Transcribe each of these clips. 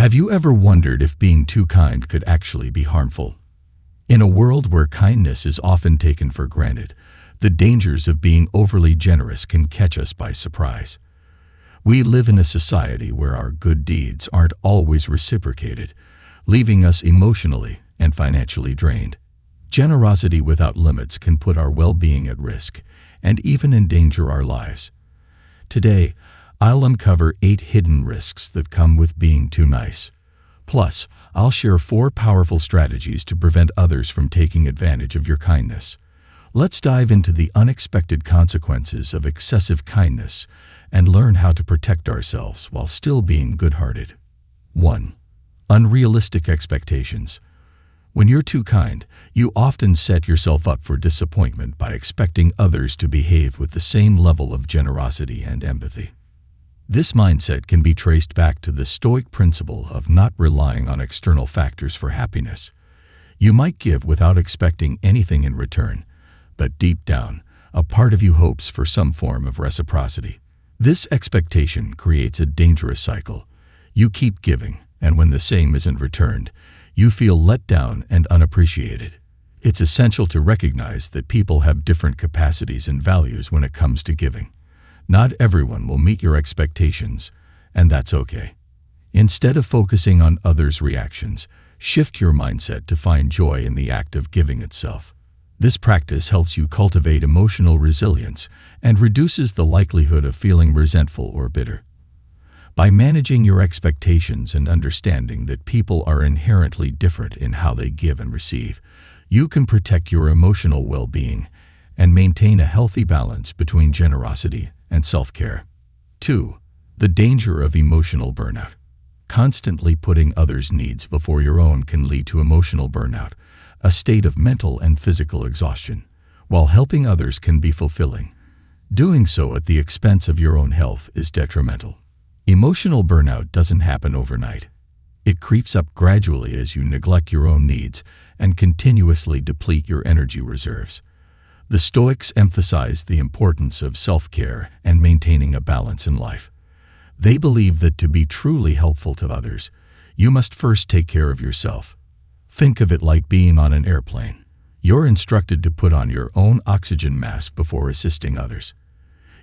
Have you ever wondered if being too kind could actually be harmful? In a world where kindness is often taken for granted, the dangers of being overly generous can catch us by surprise. We live in a society where our good deeds aren't always reciprocated, leaving us emotionally and financially drained. Generosity without limits can put our well-being at risk and even endanger our lives. Today, I'll uncover 8 hidden risks that come with being too nice. Plus, I'll share 4 powerful strategies to prevent others from taking advantage of your kindness. Let's dive into the unexpected consequences of excessive kindness and learn how to protect ourselves while still being good-hearted. 1. Unrealistic expectations. When you're too kind, you often set yourself up for disappointment by expecting others to behave with the same level of generosity and empathy. This mindset can be traced back to the Stoic principle of not relying on external factors for happiness. You might give without expecting anything in return, but deep down, a part of you hopes for some form of reciprocity. This expectation creates a dangerous cycle. You keep giving, and when the same isn't returned, you feel let down and unappreciated. It's essential to recognize that people have different capacities and values when it comes to giving. Not everyone will meet your expectations, and that's okay. Instead of focusing on others' reactions, shift your mindset to find joy in the act of giving itself. This practice helps you cultivate emotional resilience and reduces the likelihood of feeling resentful or bitter. By managing your expectations and understanding that people are inherently different in how they give and receive, you can protect your emotional well-being and maintain a healthy balance between generosity and self-care. 2. The danger of emotional burnout. Constantly putting others' needs before your own can lead to emotional burnout, a state of mental and physical exhaustion. While helping others can be fulfilling, doing so at the expense of your own health is detrimental. Emotional burnout doesn't happen overnight. It creeps up gradually as you neglect your own needs and continuously deplete your energy reserves. The Stoics emphasize the importance of self-care and maintaining a balance in life. They believe that to be truly helpful to others, you must first take care of yourself. Think of it like being on an airplane. You're instructed to put on your own oxygen mask before assisting others.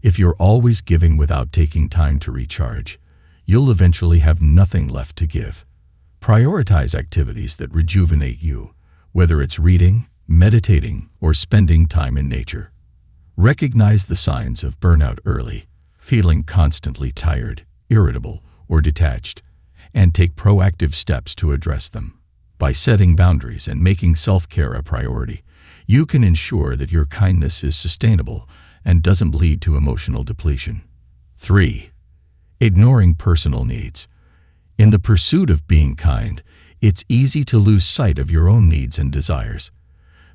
If you're always giving without taking time to recharge, you'll eventually have nothing left to give. Prioritize activities that rejuvenate you, whether it's reading, meditating, or spending time in nature. Recognize the signs of burnout early, feeling constantly tired, irritable, or detached, and take proactive steps to address them. By setting boundaries and making self-care a priority, you can ensure that your kindness is sustainable and doesn't lead to emotional depletion. 3. Ignoring personal needs. In the pursuit of being kind, it's easy to lose sight of your own needs and desires.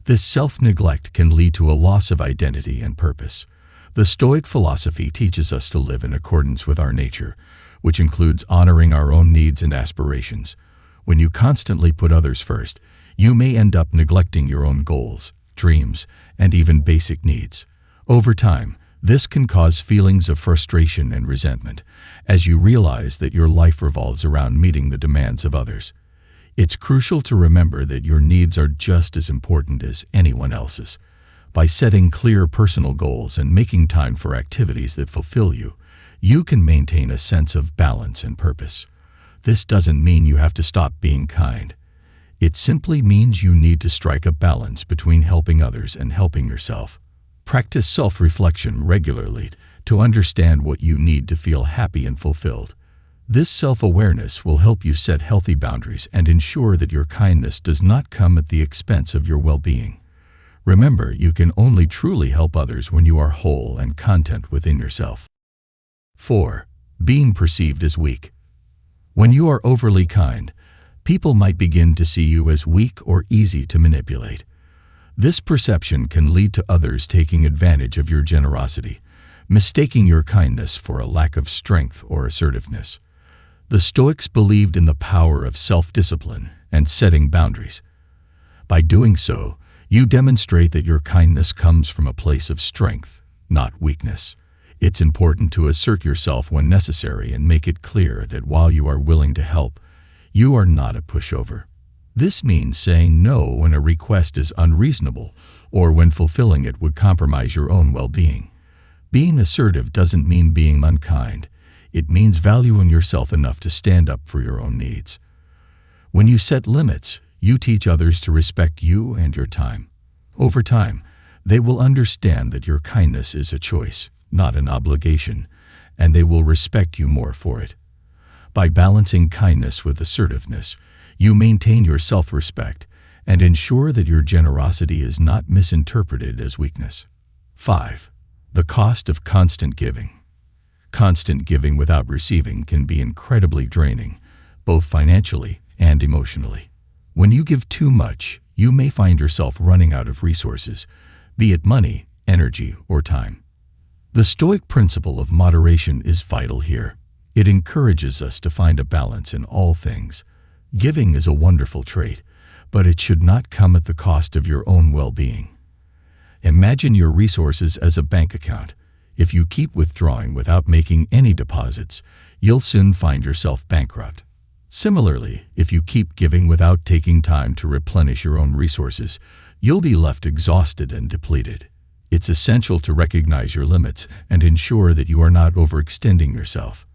This self-neglect can lead to a loss of identity and purpose. The Stoic philosophy teaches us to live in accordance with our nature, which includes honoring our own needs and aspirations. When you constantly put others first, you may end up neglecting your own goals, dreams, and even basic needs. Over time, this can cause feelings of frustration and resentment, as you realize that your life revolves around meeting the demands of others. It's crucial to remember that your needs are just as important as anyone else's. By setting clear personal goals and making time for activities that fulfill you, you can maintain a sense of balance and purpose. This doesn't mean you have to stop being kind. It simply means you need to strike a balance between helping others and helping yourself. Practice self-reflection regularly to understand what you need to feel happy and fulfilled. This self-awareness will help you set healthy boundaries and ensure that your kindness does not come at the expense of your well-being. Remember, you can only truly help others when you are whole and content within yourself. 4. Being perceived as weak. When you are overly kind, people might begin to see you as weak or easy to manipulate. This perception can lead to others taking advantage of your generosity, mistaking your kindness for a lack of strength or assertiveness. The Stoics believed in the power of self-discipline and setting boundaries. By doing so, you demonstrate that your kindness comes from a place of strength, not weakness. It's important to assert yourself when necessary and make it clear that while you are willing to help, You are not a pushover. This means saying no when a request is unreasonable or when fulfilling it would compromise your own well-being. Being assertive doesn't mean being unkind. It means valuing yourself enough to stand up for your own needs. When you set limits, you teach others to respect you and your time. Over time, they will understand that your kindness is a choice, not an obligation, and they will respect you more for it. By balancing kindness with assertiveness, you maintain your self-respect and ensure that your generosity is not misinterpreted as weakness. 5. The cost of constant giving. Constant giving without receiving can be incredibly draining, both financially and emotionally. When you give too much, you may find yourself running out of resources, be it money, energy, or time. The Stoic principle of moderation is vital here. It encourages us to find a balance in all things. Giving is a wonderful trait, but it should not come at the cost of your own well-being. Imagine your resources as a bank account. If you keep withdrawing without making any deposits, you'll soon find yourself bankrupt. Similarly, if you keep giving without taking time to replenish your own resources, you'll be left exhausted and depleted. It's essential to recognize your limits and ensure that you are not overextending yourself.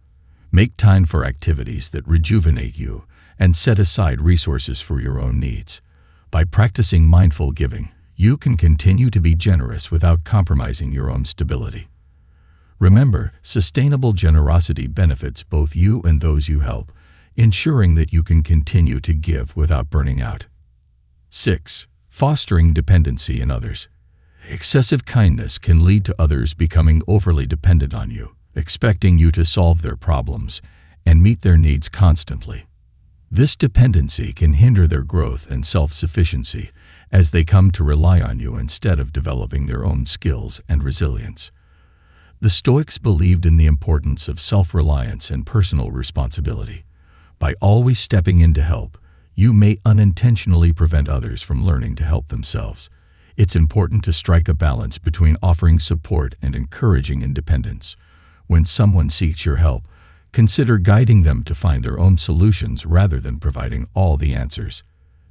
Make time for activities that rejuvenate you and set aside resources for your own needs. By practicing mindful giving, you can continue to be generous without compromising your own stability. Remember, sustainable generosity benefits both you and those you help, ensuring that you can continue to give without burning out. 6. Fostering dependency in others. Excessive kindness can lead to others becoming overly dependent on you, expecting you to solve their problems and meet their needs constantly. This dependency can hinder their growth and self-sufficiency as they come to rely on you instead of developing their own skills and resilience. The Stoics believed in the importance of self-reliance and personal responsibility. By always stepping in to help, you may unintentionally prevent others from learning to help themselves. It's important to strike a balance between offering support and encouraging independence. When someone seeks your help, consider guiding them to find their own solutions rather than providing all the answers.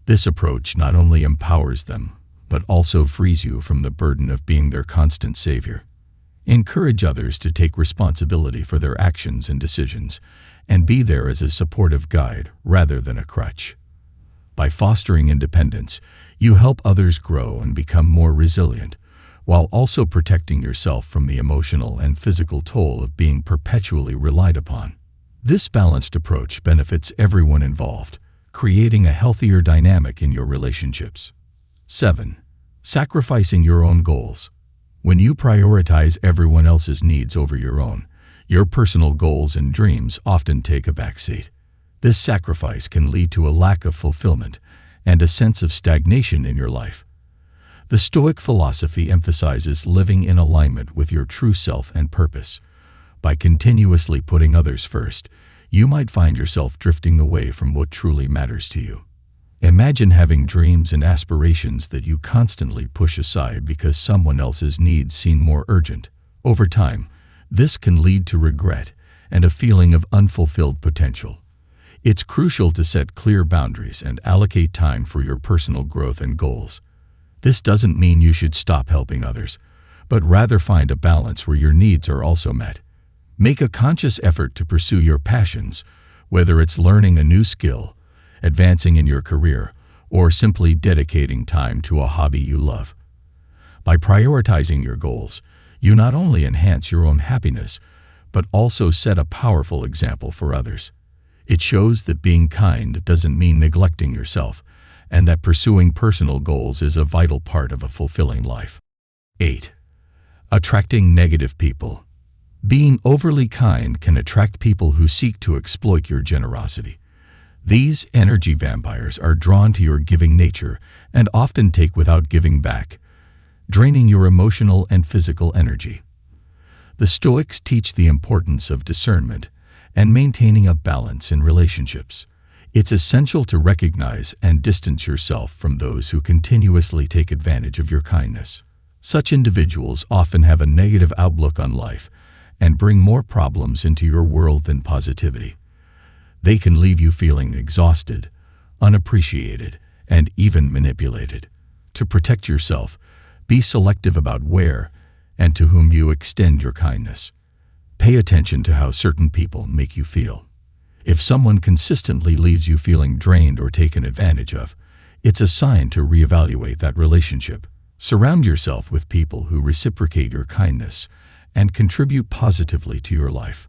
This approach not only empowers them, but also frees you from the burden of being their constant savior. Encourage others to take responsibility for their actions and decisions, and be there as a supportive guide rather than a crutch. By fostering independence, you help others grow and become more resilient, while also protecting yourself from the emotional and physical toll of being perpetually relied upon. This balanced approach benefits everyone involved, creating a healthier dynamic in your relationships. 7. Sacrificing your own goals. When you prioritize everyone else's needs over your own, your personal goals and dreams often take a backseat. This sacrifice can lead to a lack of fulfillment and a sense of stagnation in your life. The Stoic philosophy emphasizes living in alignment with your true self and purpose. By continuously putting others first, you might find yourself drifting away from what truly matters to you. Imagine having dreams and aspirations that you constantly push aside because someone else's needs seem more urgent. Over time, this can lead to regret and a feeling of unfulfilled potential. It's crucial to set clear boundaries and allocate time for your personal growth and goals. This doesn't mean you should stop helping others, but rather find a balance where your needs are also met. Make a conscious effort to pursue your passions, whether it's learning a new skill, advancing in your career, or simply dedicating time to a hobby you love. By prioritizing your goals, you not only enhance your own happiness, but also set a powerful example for others. It shows that being kind doesn't mean neglecting yourself, and that pursuing personal goals is a vital part of a fulfilling life. 8. Attracting negative people. Being overly kind can attract people who seek to exploit your generosity. These energy vampires are drawn to your giving nature and often take without giving back, draining your emotional and physical energy. The Stoics teach the importance of discernment and maintaining a balance in relationships. It's essential to recognize and distance yourself from those who continuously take advantage of your kindness. Such individuals often have a negative outlook on life and bring more problems into your world than positivity. They can leave you feeling exhausted, unappreciated, and even manipulated. To protect yourself, be selective about where and to whom you extend your kindness. Pay attention to how certain people make you feel. If someone consistently leaves you feeling drained or taken advantage of, it's a sign to reevaluate that relationship. Surround yourself with people who reciprocate your kindness and contribute positively to your life.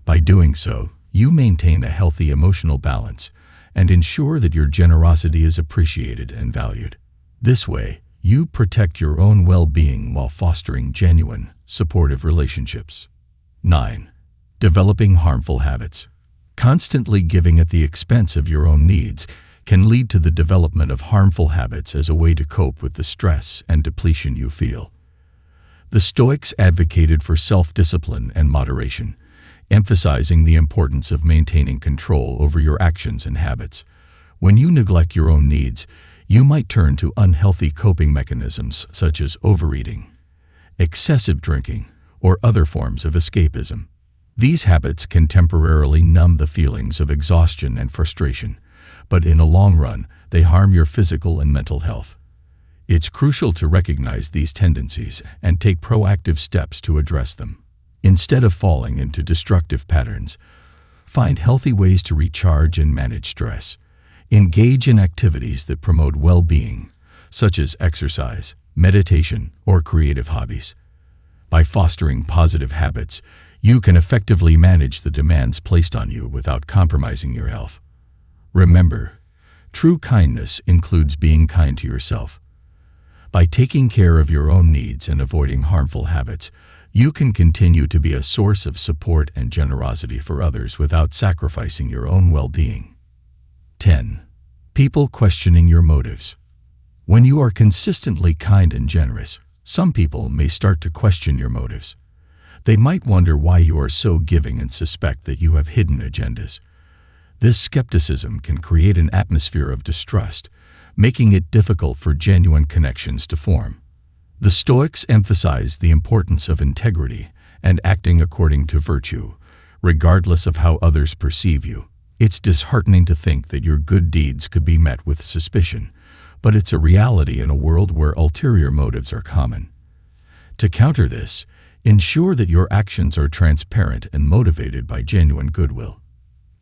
By doing so, you maintain a healthy emotional balance and ensure that your generosity is appreciated and valued. This way, you protect your own well-being while fostering genuine, supportive relationships. 9. Developing harmful habits. Constantly giving at the expense of your own needs can lead to the development of harmful habits as a way to cope with the stress and depletion you feel. The Stoics advocated for self-discipline and moderation, emphasizing the importance of maintaining control over your actions and habits. When you neglect your own needs, you might turn to unhealthy coping mechanisms such as overeating, excessive drinking, or other forms of escapism. These habits can temporarily numb the feelings of exhaustion and frustration, but in the long run, they harm your physical and mental health. It's crucial to recognize these tendencies and take proactive steps to address them. Instead of falling into destructive patterns, find healthy ways to recharge and manage stress. Engage in activities that promote well-being, such as exercise, meditation, or creative hobbies. By fostering positive habits, you can effectively manage the demands placed on you without compromising your health. Remember, true kindness includes being kind to yourself. By taking care of your own needs and avoiding harmful habits, you can continue to be a source of support and generosity for others without sacrificing your own well-being. 10. People questioning your motives. When you are consistently kind and generous, some people may start to question your motives. They might wonder why you are so giving and suspect that you have hidden agendas. This skepticism can create an atmosphere of distrust, making it difficult for genuine connections to form. The Stoics emphasize the importance of integrity and acting according to virtue, regardless of how others perceive you. It's disheartening to think that your good deeds could be met with suspicion, but it's a reality in a world where ulterior motives are common. To counter this, ensure that your actions are transparent and motivated by genuine goodwill.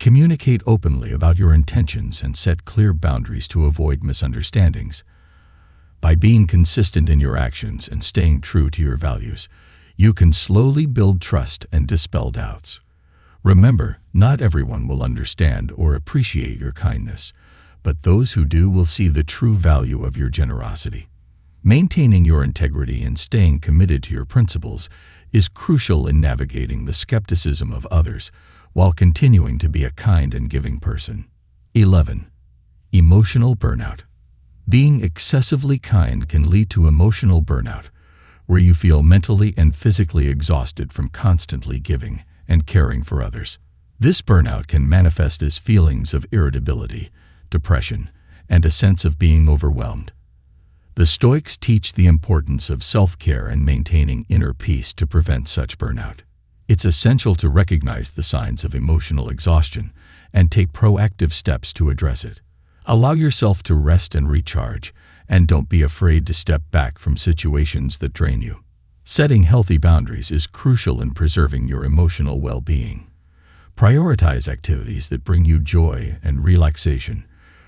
Communicate openly about your intentions and set clear boundaries to avoid misunderstandings. By being consistent in your actions and staying true to your values, you can slowly build trust and dispel doubts. Remember, not everyone will understand or appreciate your kindness, but those who do will see the true value of your generosity. Maintaining your integrity and staying committed to your principles is crucial in navigating the skepticism of others while continuing to be a kind and giving person. 11. Emotional burnout. Being excessively kind can lead to emotional burnout, where you feel mentally and physically exhausted from constantly giving and caring for others. This burnout can manifest as feelings of irritability, depression, and a sense of being overwhelmed. The Stoics teach the importance of self-care and maintaining inner peace to prevent such burnout. It's essential to recognize the signs of emotional exhaustion and take proactive steps to address it. Allow yourself to rest and recharge, and don't be afraid to step back from situations that drain you. Setting healthy boundaries is crucial in preserving your emotional well-being. Prioritize activities that bring you joy and relaxation,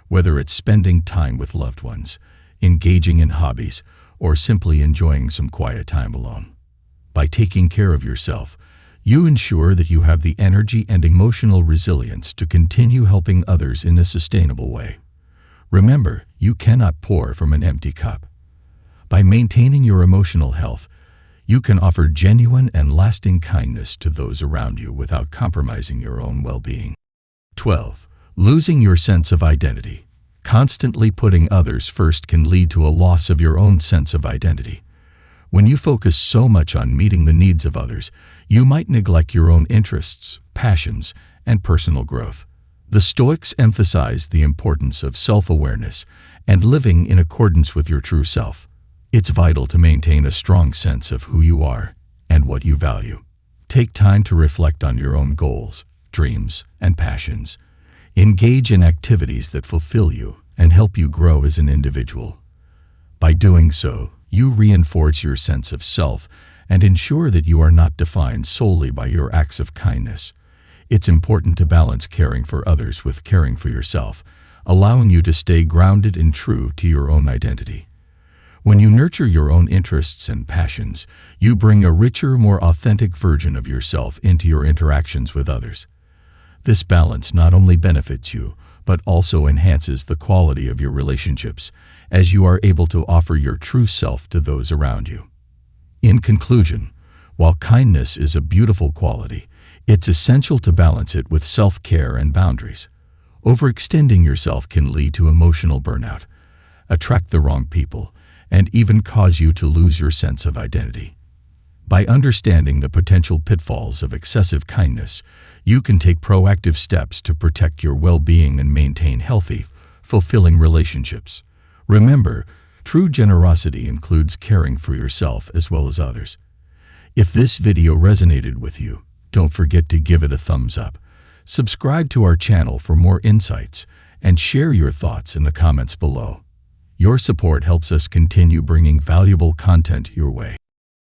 whether it's spending time with loved ones, engaging in hobbies, or simply enjoying some quiet time alone. By taking care of yourself, you ensure that you have the energy and emotional resilience to continue helping others in a sustainable way. Remember, you cannot pour from an empty cup. By maintaining your emotional health, you can offer genuine and lasting kindness to those around you without compromising your own well-being. 12. Losing your sense of identity. Constantly putting others first can lead to a loss of your own sense of identity. When you focus so much on meeting the needs of others, you might neglect your own interests, passions, and personal growth. The Stoics emphasize the importance of self-awareness and living in accordance with your true self. It's vital to maintain a strong sense of who you are and what you value. Take time to reflect on your own goals, dreams, and passions. Engage in activities that fulfill you and help you grow as an individual. By doing so, you reinforce your sense of self and ensure that you are not defined solely by your acts of kindness. It's important to balance caring for others with caring for yourself, allowing you to stay grounded and true to your own identity. When you nurture your own interests and passions, you bring a richer, more authentic version of yourself into your interactions with others. This balance not only benefits you, but also enhances the quality of your relationships, as you are able to offer your true self to those around you. In conclusion, while kindness is a beautiful quality, it's essential to balance it with self-care and boundaries. Overextending yourself can lead to emotional burnout, attract the wrong people, and even cause you to lose your sense of identity. By understanding the potential pitfalls of excessive kindness, you can take proactive steps to protect your well-being and maintain healthy, fulfilling relationships. Remember, true generosity includes caring for yourself as well as others. If this video resonated with you, don't forget to give it a thumbs up. Subscribe to our channel for more insights, and share your thoughts in the comments below. Your support helps us continue bringing valuable content your way.